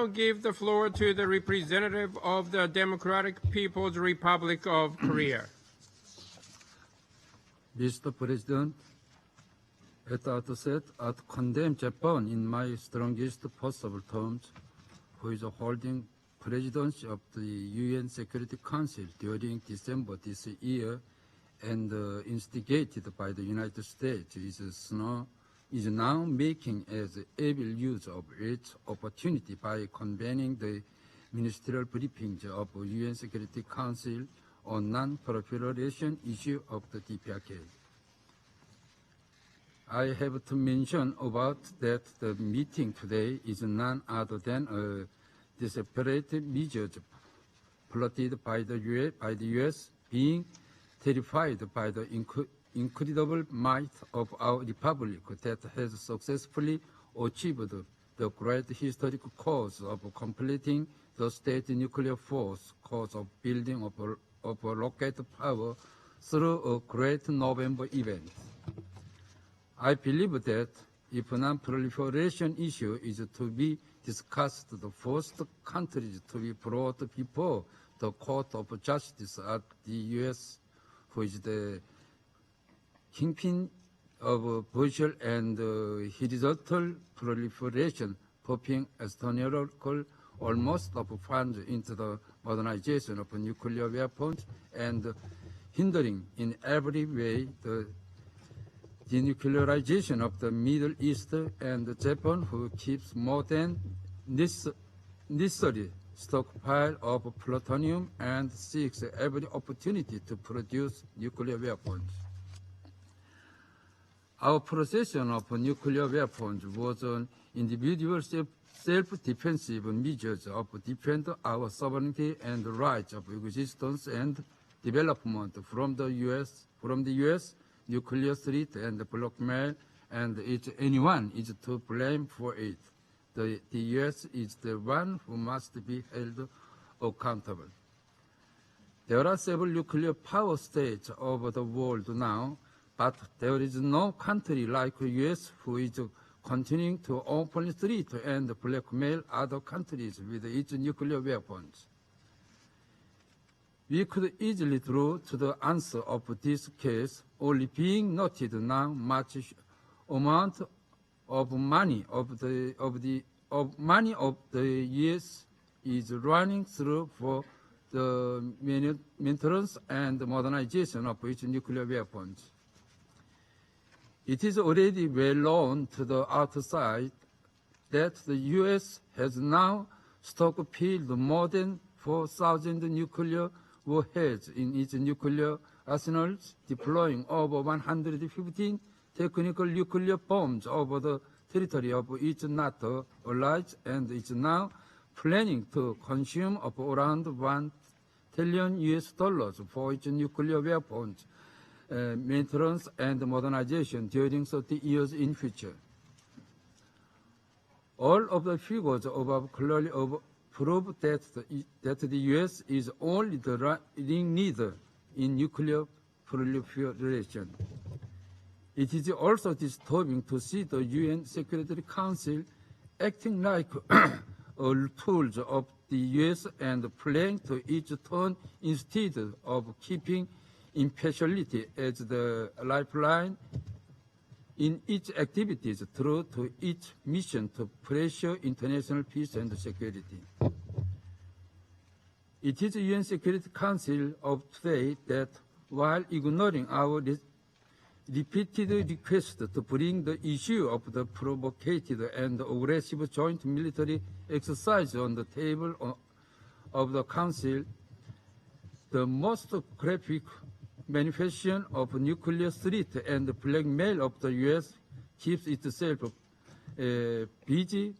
now give the floor to the representative of the Democratic People's Republic of Korea. Mr. President, at the outset, I condemn Japan in my strongest possible terms, who is holding presidency of the UN Security Council during December this year and instigated by the United States is now making as able use of its opportunity by convening the ministerial briefings of UN Security Council on non-proliferation issue of the DPRK. I have to mention about that the meeting today is none other than a desperate measure plotted by the US, being terrified by the incredible might of our republic that has successfully achieved the great historic cause of completing the state nuclear force cause of building of a rocket power through a great November event. I believe that if non-proliferation issue is to be discussed, the first countries to be brought before the Court of Justice at the U.S., who is the kingpin of virtual and horizontal proliferation, pumping astronomical almost of funds into the modernization of nuclear weapons and hindering in every way the denuclearization of the Middle East, and Japan, who keeps more than necessary stockpile of plutonium and seeks every opportunity to produce nuclear weapons. Our possession of nuclear weapons was an individual self-defensive measures of defend our sovereignty and rights of existence and development from the U.S. nuclear threat and blackmail, and anyone is to blame for it. The U.S. is the one who must be held accountable. There are several nuclear power states over the world now, but there is no country like the U.S. who is continuing to openly threat and blackmail other countries with its nuclear weapons. We could easily draw to the answer of this case, only being noted now much amount of money of the U.S. is running through for the maintenance and modernization of its nuclear weapons. It is already well known to the outside that the U.S. has now stockpiled more than 4,000 nuclear warheads in its nuclear arsenals, deploying over 115 technical nuclear bombs over the territory of its NATO allies, and is now planning to consume of around $1 trillion for its nuclear weapons maintenance and modernization during 30 years in future. All of the figures above clearly prove that the U.S. is only the ringleader in nuclear proliferation. It is also disturbing to see the UN Security Council acting like tools of the U.S. and playing to each turn instead of keeping impartiality as the lifeline in its activities through to its mission to pressure international peace and security. It is the UN Security Council of today that, while ignoring our repeated request to bring the issue of the provocative and aggressive joint military exercise on the table of the Council, the most graphic manifestation of nuclear threat and blackmail of the U.S. keeps itself busy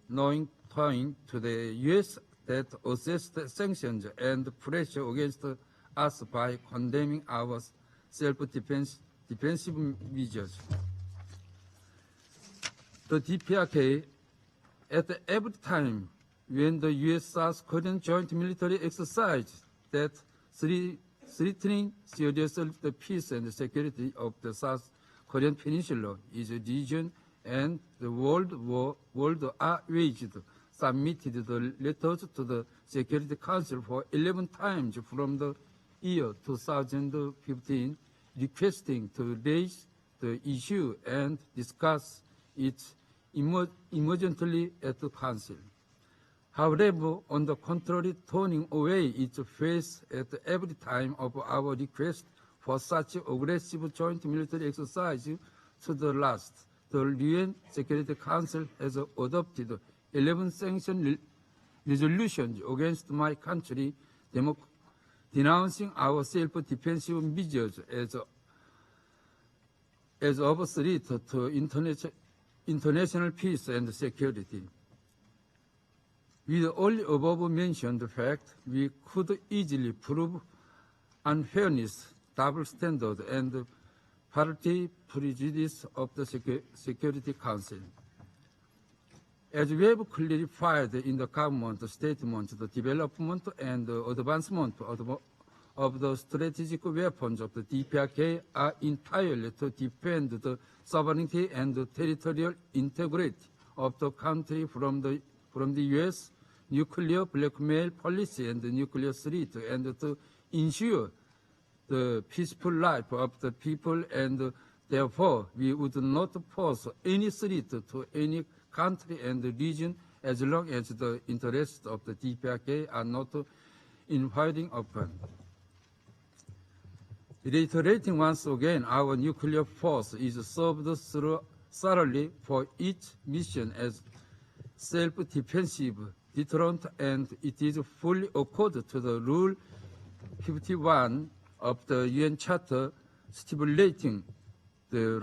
pointing to the U.S. that assessed sanctions and pressure against us by condemning our self-defensive measures. The DPRK, at every time when the U.S.-South Korean joint military exercise that threatening seriously the peace and security of the South Korean Peninsula is a region, and the world are waged submitted the letters to the Security Council for 11 times from the year 2015, requesting to raise the issue and discuss it immediately at the Council. However, on the contrary, turning away its face at every time of our request for such aggressive joint military exercise to the last, the UN Security Council has adopted 11 sanction resolutions against my country, denouncing our self-defensive measures as of threat to international peace and security. With all above-mentioned facts, we could easily prove unfairness, double standard, and party prejudice of the Security Council. As we have clarified in the government statement, the development and advancement of the strategic weapons of the DPRK are entirely to defend the sovereignty and the territorial integrity of the country from the U.S. nuclear blackmail policy and the nuclear threat, and to ensure the peaceful life of the people, and therefore we would not pose any threat to any country and region as long as the interests of the DPRK are not infringed upon. Reiterating once again, our nuclear force is served thoroughly for each mission as self-defensive deterrent, and it is fully according to the Rule 51 of the UN Charter, stipulating the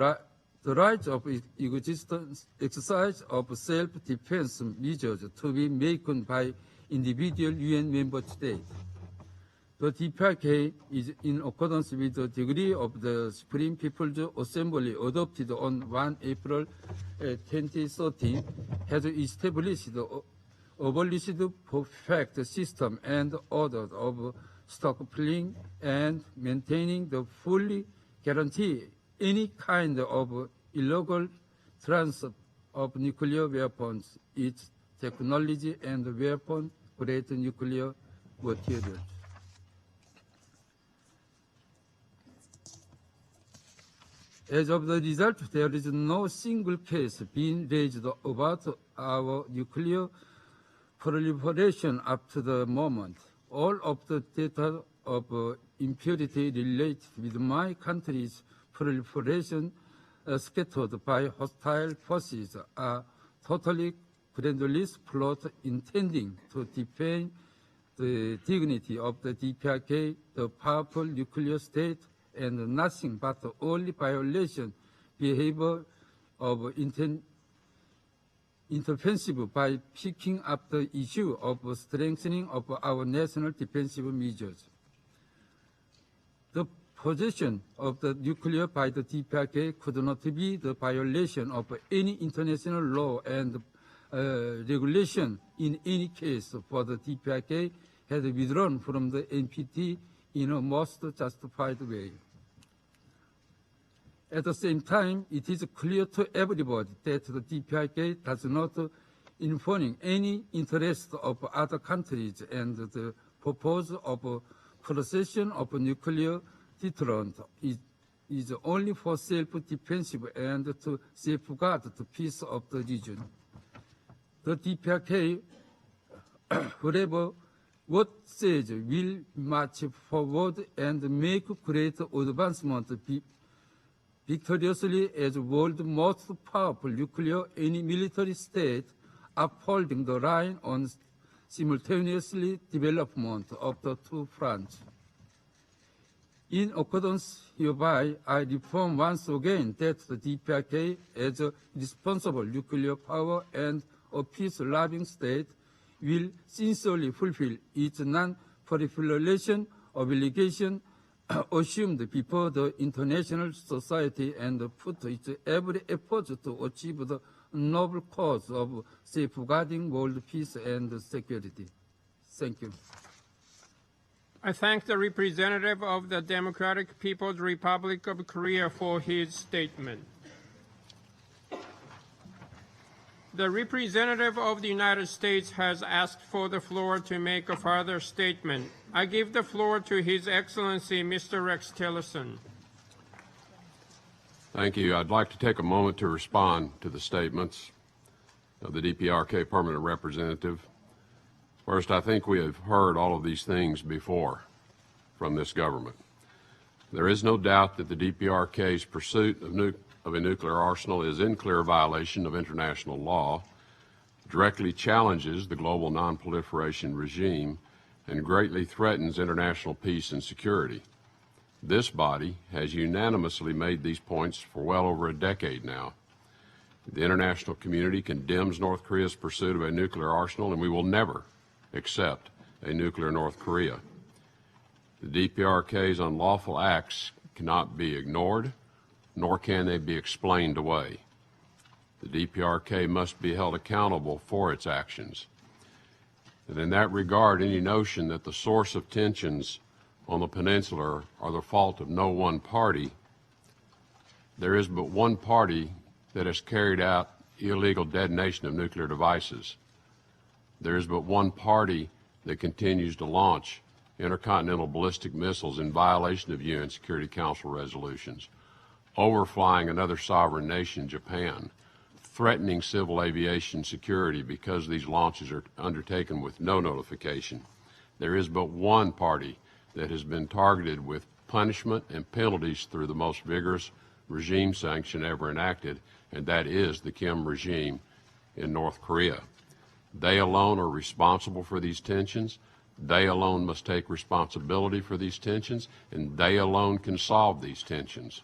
right of exercise of self-defense measures to be made by individual UN member states. The DPRK is in accordance with the decree of the Supreme People's Assembly adopted on 1 April 2013, has established abolished perfect system and order of stockpiling and maintaining the fully guarantee any kind of illegal transfer of nuclear weapons, its technology, and weapon-grade nuclear materials. As of the result, there is no single case being raised about our nuclear proliferation up to the moment. All of the data of impurity related with my country's proliferation scattered by hostile forces are totally groundless plot intending to defend the dignity of the DPRK, the powerful nuclear state, and nothing but only violation behavior of interfensive by picking up the issue of strengthening of our national defensive measures. The possession of the nuclear by the DPRK could not be the violation of any international law and regulation in any case, for the DPRK had withdrawn from the NPT in a most justified way. At the same time, it is clear to everybody that the DPRK does not infringe any interest of other countries, and the purpose of possession of nuclear deterrent is only for self-defensive and to safeguard the peace of the region. The DPRK, whatever what says, will march forward and make great advancement victoriously as world's most powerful nuclear any military state, upholding the line on simultaneously development of the two fronts. In accordance hereby, I reform once again that the DPRK, as a responsible nuclear power and a peace-loving state, will sincerely fulfill its non-proliferation obligation assumed before the international society, and put its every effort to achieve the noble cause of safeguarding world peace and security. Thank you. I thank the representative of the Democratic People's Republic of Korea for his statement. The representative of the United States has asked for the floor to make a further statement. I give the floor to His Excellency, Mr. Rex Tillerson. Thank you. I'd like to take a moment to respond to the statements of the DPRK permanent representative. First, I think we have heard all of these things before from this government. There is no doubt that the DPRK's pursuit of a nuclear arsenal is in clear violation of international law, directly challenges the global non-proliferation regime, and greatly threatens international peace and security. This body has unanimously made these points for well over a decade now. The international community condemns North Korea's pursuit of a nuclear arsenal, and we will never accept a nuclear North Korea. The DPRK's unlawful acts cannot be ignored, nor can they be explained away. The DPRK must be held accountable for its actions. And in that regard, any notion that the source of tensions on the peninsula are the fault of no one party, there is but one party that has carried out illegal detonation of nuclear devices. There is but one party that continues to launch intercontinental ballistic missiles in violation of UN Security Council resolutions, overflying another sovereign nation, Japan, threatening civil aviation security because these launches are undertaken with no notification. There is but one party that has been targeted with punishment and penalties through the most vigorous regime sanction ever enacted, and that is the Kim regime in North Korea. They alone are responsible for these tensions. They alone must take responsibility for these tensions, and they alone can solve these tensions.